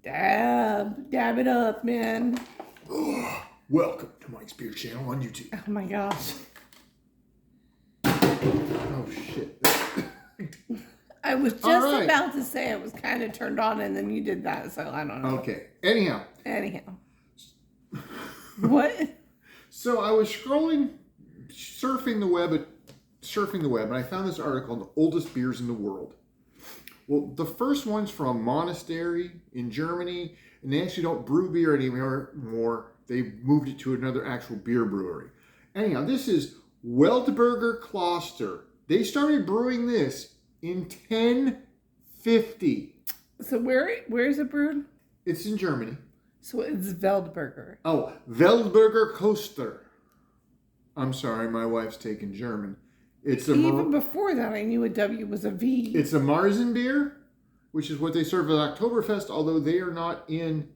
Dab it up, man. Welcome to Mike's Beer Channel on YouTube. Oh my gosh. Oh shit. I was just about to say it was kind of turned on and then you did that, so I don't know. Okay. Anyhow. What? So I was surfing the web, and I found this article on the oldest beers in the world. Well, the first one's from Monastery in Germany, and they actually don't brew beer anymore. They moved it to another actual beer brewery. Anyhow, this is Weildberger Kloster. They started brewing this in 1050. So where is it brewed? It's in Germany. So it's Weildberger. Oh, Weildberger Kloster. I'm sorry, my wife's taking German. It's Even before that, I knew a W was a V. It's a Marzen beer, which is what they serve at Oktoberfest, although they are not in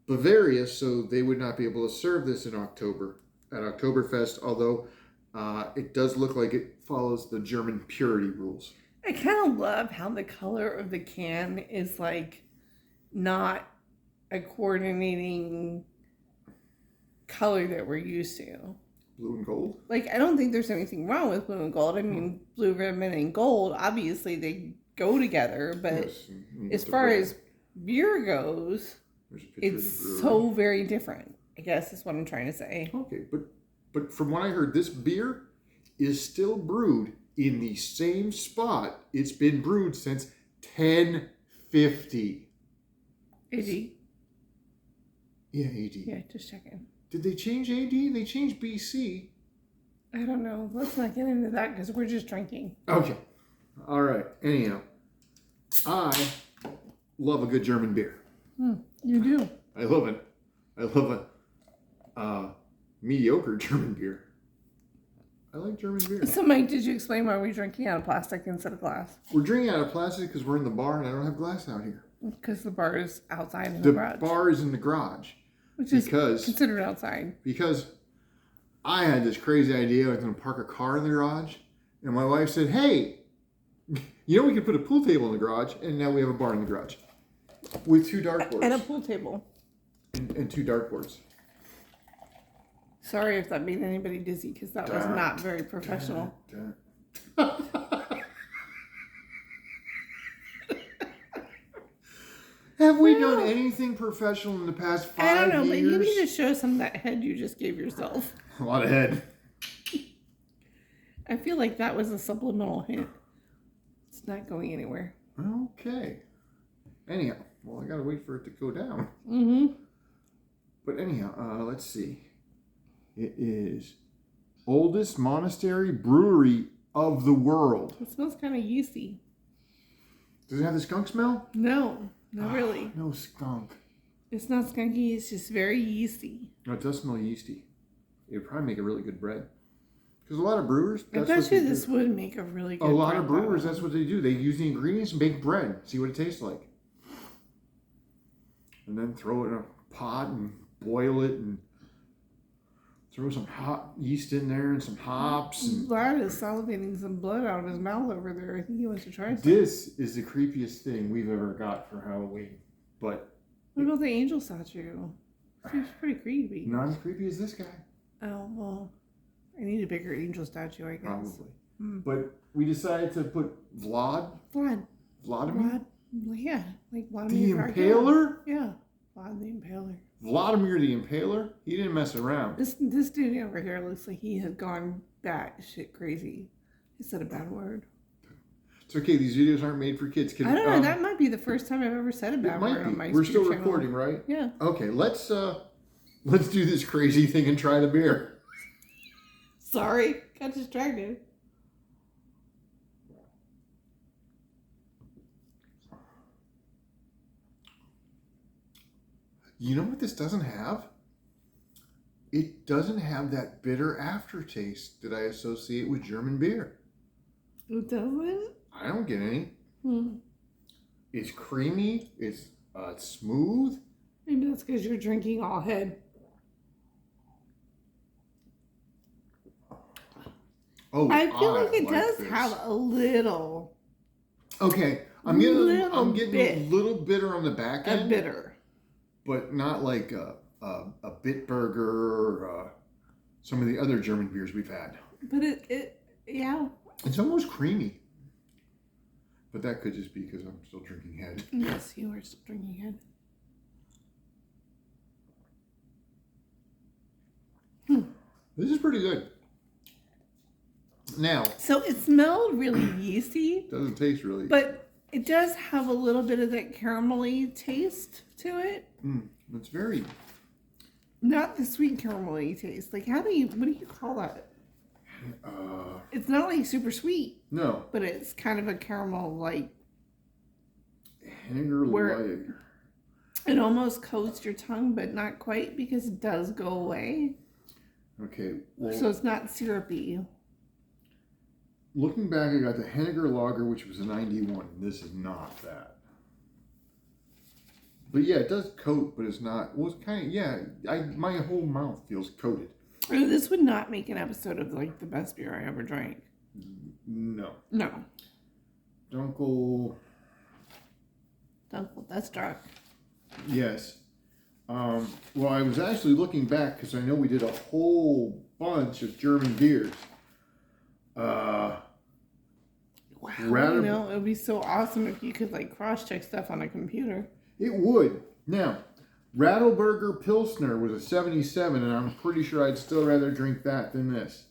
Bavaria, so they would not be able to serve this in October at Oktoberfest, although it does look like it follows the German purity rules. I kind of love how the color of the can is like not a coordinating color that we're used to. Blue and gold? Like, I don't think there's anything wrong with blue and gold. I mean, blue ribbon and gold, obviously they go together, but yes, as far as beer goes, it's so very different, I guess is what I'm trying to say. Okay, but from what I heard, this beer is still brewed in the same spot it's been brewed since 1050. AD? Yeah, AD. Yeah, just checking. Did they change AD? They changed BC. I don't know. Let's not get into that because we're just drinking. Okay. All right. Anyhow, I love a good German beer. You do? I love it. I love a mediocre German beer. I like German beer. So, Mike, did you explain why we're drinking out of plastic instead of glass? We're drinking out of plastic because we're in the bar and I don't have glass out here. Because the bar is outside in the garage. The bar is in the garage. Which is considered outside. Because I had this crazy idea I was going to park a car in the garage. And my wife said, hey, you know we could put a pool table in the garage. And now we have a bar in the garage. With 2 dartboards. And a pool table. And 2 dartboards. Sorry if that made anybody dizzy, because that was not very professional. Have we done anything professional in the past 5 years? I don't know, but you need to show some of that head you just gave yourself. A lot of head. I feel like that was a subliminal hint. It's not going anywhere. Okay. Anyhow, well, I gotta wait for it to go down. Mm-hmm. But anyhow, let's see. It is oldest monastery brewery of the world. It smells kind of yeasty. Does it have the skunk smell? No, not really. No skunk. It's not skunky. It's just very yeasty. No, it does smell yeasty. It would probably make a really good bread. Because a lot of brewers, I bet you this would make a really good bread. A lot of brewers, that's what they do. They use the ingredients and bake bread. See what it tastes like. And then throw it in a pot and boil it and throw some hot yeast in there and some hops. And Vlad is salivating some blood out of his mouth over there. I think he wants to try something. This is the creepiest thing we've ever got for Halloween. But what about the angel statue? Seems pretty creepy. Not as creepy as this guy. Oh, well, I need a bigger angel statue, I guess. Probably. But we decided to put Vladimir? Yeah, like Vladimir the Dracula. Impaler? Yeah, Vlad the Impaler. Vladimir the Impaler? He didn't mess around. This dude over here looks like he has gone batshit crazy. He said a bad word. It's okay. These videos aren't made for kids. I don't know. That might be the first time I've ever said a bad word on my We're still channel. recording, right? Yeah. Okay. Let's do this crazy thing and try the beer. Sorry, got distracted. You know what this doesn't have? It doesn't have that bitter aftertaste that I associate with German beer. It doesn't? I don't get any. It's creamy. It's smooth. Maybe that's because you're drinking all head. Oh, I feel like it does have a little. Okay, I'm getting a little bitter on the back end. A bitter. but not like a Bitburger or some of the other German beers we've had. But yeah. It's almost creamy. But that could just be because I'm still drinking head. Yes, you are still drinking head. This is pretty good. Now. So it smelled really yeasty. Doesn't taste really. But it does have a little bit of that caramelly taste to it. It's very. Not the sweet caramelly taste. Like, what do you call that? It's not like super sweet. No. But it's kind of a caramel, like. Like. It almost coats your tongue, but not quite because it does go away. Okay. Well, so it's not syrupy. Looking back, I got the Henniger Lager, which was a 91. This is not that. But yeah, it does coat, but it's not. Well, it's kind of, yeah. My whole mouth feels coated. This would not make an episode of like the best beer I ever drank. No. No. Dunkel, that's dark. Yes. Well, I was actually looking back because I know we did a whole bunch of German beers. Wow, it would be so awesome if you could like cross-check stuff on a computer. It would. Now, Weildberger Pilsner was a 77, and I'm pretty sure I'd still rather drink that than this.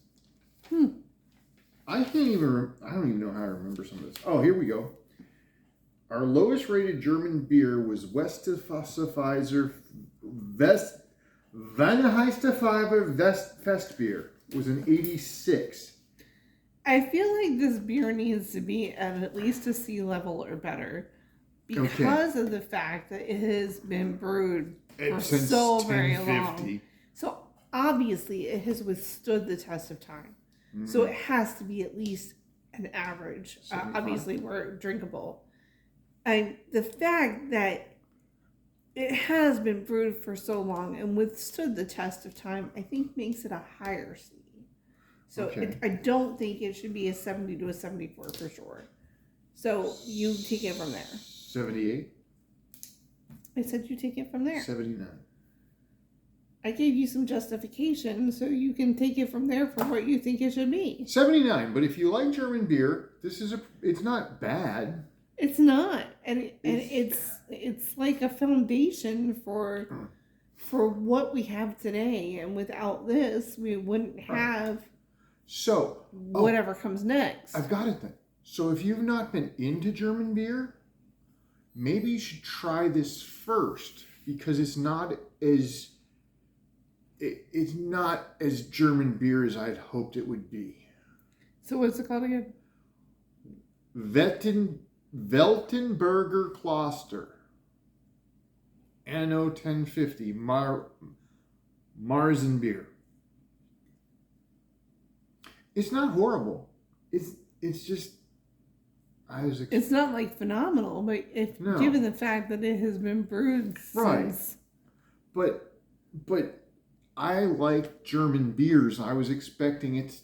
I don't even know how to remember some of this. Oh, here we go. Our lowest rated German beer was Westpfeffer Westfestbier. It was an 86. I feel like this beer needs to be at least a C level or better because of the fact that it has been brewed for so very long. So obviously it has withstood the test of time. So it has to be at least an average. Obviously we're drinkable. And the fact that it has been brewed for so long and withstood the test of time, I think makes it a higher C. So I don't think it should be a 70 to a 74 for sure. So you take it from there. 78? I said you take it from there. 79. I gave you some justification so you can take it from there for what you think it should be. 79, but if you like German beer, it's not bad. It's not. And it's like a foundation for what we have today. And without this, we wouldn't have whatever comes next. I've got it then. So if you've not been into German beer, maybe you should try this first because it's not as German beer as I'd hoped it would be. So what's it called again? Weildberger Kloster. Anno 1050. Marzen beer. It's not horrible. It's just it's not like phenomenal, but given the fact that it has been brewed since. But I like German beers. I was expecting this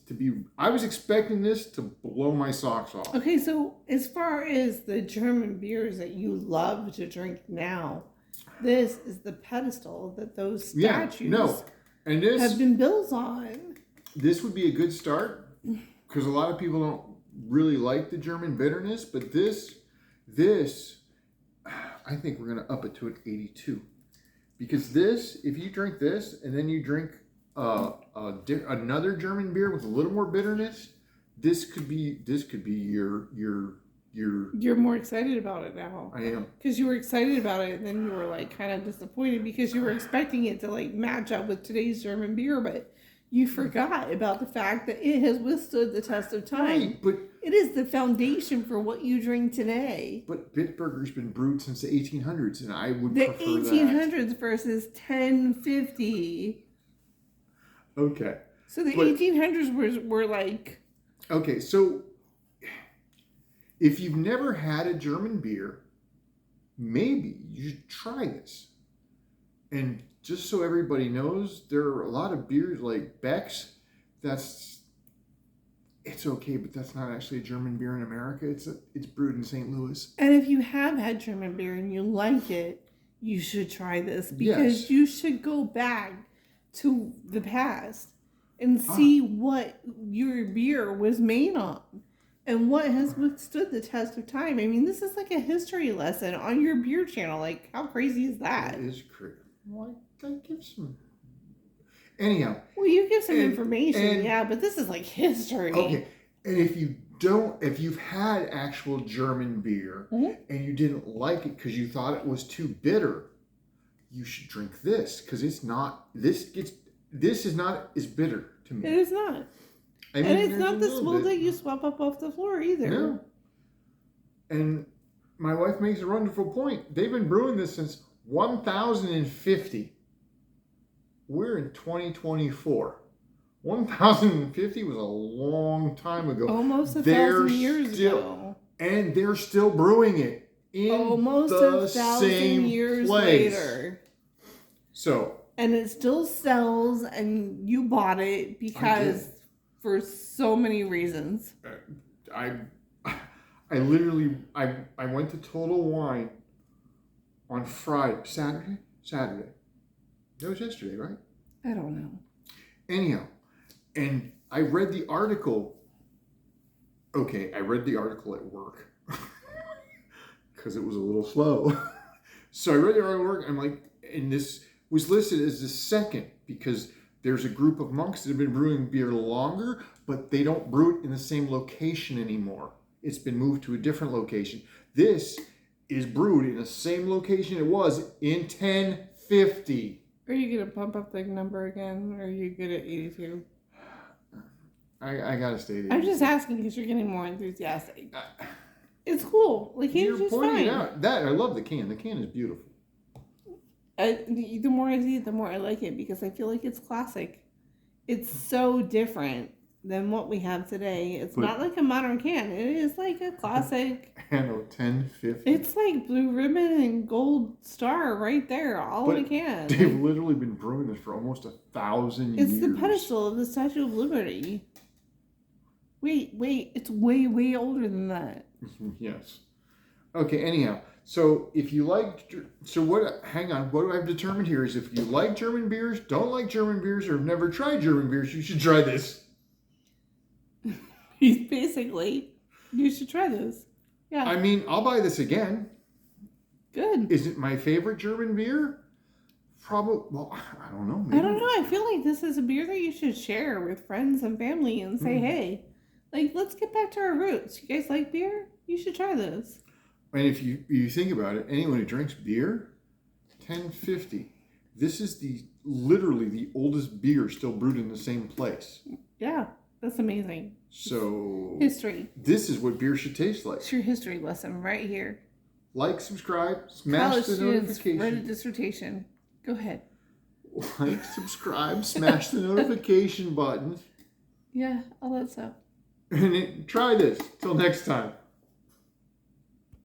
to blow my socks off. Okay, so as far as the German beers that you love to drink now, this is the pedestal that those statues have been built on. This would be a good start because a lot of people don't really like the German bitterness, but this, I think we're going to up it to an 82. Because this, if you drink this and then you drink another German beer with a little more bitterness, this could be your. You're more excited about it now. I am. Because you were excited about it, and then you were like kind of disappointed because you were expecting it to like match up with today's German beer, but you forgot about the fact that it has withstood the test of time. Right, but it is the foundation for what you drink today. But Bitburger's been brewed since the 1800s, and I would prefer that. The 1800s versus 1050. Okay. So the 1800s were like. Okay, so if you've never had a German beer, maybe you should try this. And just so everybody knows, there are a lot of beers like Beck's. It's okay, but that's not actually a German beer in America. It's brewed in St. Louis. And if you have had German beer and you like it, you should try this because you should go back to the past and see what your beer was made on and what has withstood the test of time. I mean, this is like a history lesson on your beer channel. Like, how crazy is that? It is crazy. Well, I give some... Anyhow. Well, you give some information, but this is like history. Okay. And if you've had actual German beer and you didn't like it because you thought it was too bitter, you should drink this because it's not. This is not as bitter to me. It is not. I mean, and it's not the swill that you swap up off the floor either. No. And my wife makes a wonderful point. They've been brewing this since 1050. We're in 2024. 1050 was a long time ago. Almost 1,000 years ago. And they're still brewing it in almost the 1,000 years place. Later. So. And it still sells, and you bought it because for so many reasons. I literally went to Total Wine on Saturday. That was yesterday, right? I don't know. Anyhow, and I read the article. Okay, I read the article at work because it was a little slow. So I read the article at work. I'm like, and this was listed as the second because there's a group of monks that have been brewing beer longer, but they don't brew it in the same location anymore. It's been moved to a different location. This is brewed in the same location it was in 1050. Are you going to pump up the number again, or are you good at 82? I got to stay at 82. I'm just asking because you're getting more enthusiastic. It's cool. Like, you're pointing out that. I love the can. The can is beautiful. The more I see it, the more I like it because I feel like it's classic. It's so different than what we have today. It's not like a modern can. It is like a classic. Anno 1050. It's like blue ribbon and gold star right there, all in a can. They've literally been brewing this for almost 1,000 years. It's the pedestal of the Statue of Liberty. Wait, it's way older than that. Yes. Okay, anyhow. So if you like, hang on, what I've determined here is if you like German beers, don't like German beers, or have never tried German beers, you should try this. Basically, you should try this. Yeah. I mean, I'll buy this again. Good. Is it my favorite German beer? Probably. Well, I don't know. Maybe. I don't know. I feel like this is a beer that you should share with friends and family and say, hey, like, let's get back to our roots. You guys like beer? You should try this. And if you think about it, anyone who drinks beer, 1050. This is literally the oldest beer still brewed in the same place. Yeah, that's amazing. So history. This is what beer should taste like. It's your history lesson right here. Like, subscribe, smash the notification. Write a dissertation. Go ahead. Like, subscribe, smash the notification button. Yeah, all that stuff. And try this. Till next time.